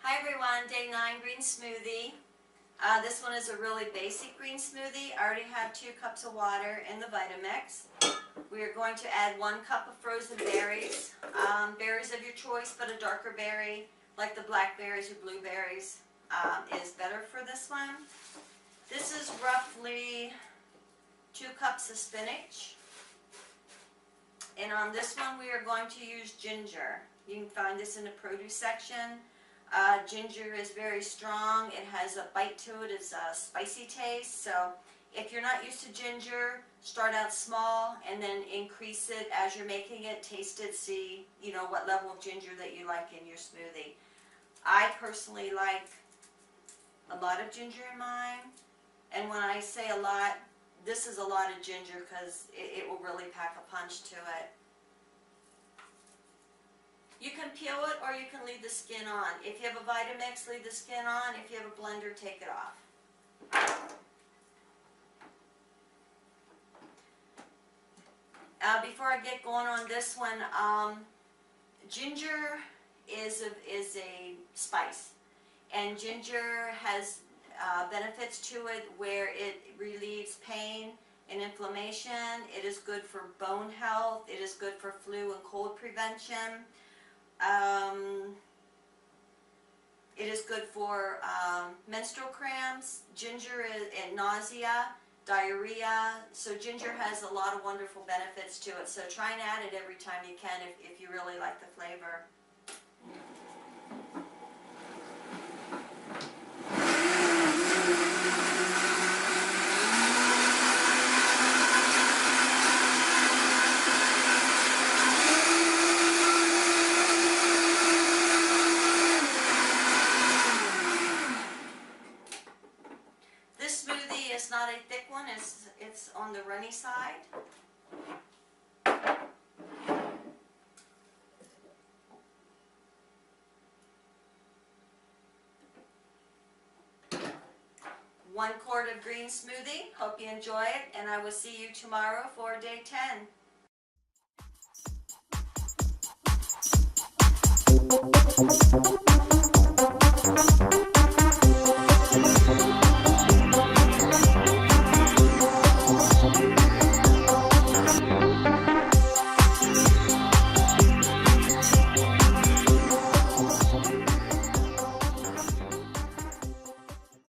Hi everyone, day 9 green smoothie. This one is a really basic green smoothie. I already have 2 cups of water in the Vitamix. We are going to add 1 cup of frozen berries. Berries of your choice, but a darker berry, like the blackberries or blueberries, is better for this one. This is roughly 2 cups of spinach. And on this one we are going to use ginger. You can find this in the produce section. Ginger is very strong. It has a bite to it. It's a spicy taste. So if you're not used to ginger, start out small and then increase it as you're making it. Taste it, see what level of ginger that you like in your smoothie. I personally like a lot of ginger in mine. And when I say a lot, this is a lot of ginger because it will really pack a punch to it. You can peel it or you can leave the skin on. If you have a Vitamix, leave the skin on. If you have a blender, take it off. Before I get going on this one, ginger is a spice. And ginger has benefits to it where it relieves pain and inflammation. It is good for bone health. It is good for flu and cold prevention. It is good for menstrual cramps, ginger and nausea, diarrhea. So ginger has a lot of wonderful benefits to it. So try and add it every time you can if you really like the flavor. This smoothie is not a thick one, it's on the runny side. One quart of green smoothie. Hope you enjoy it, and I will see you tomorrow for day 10.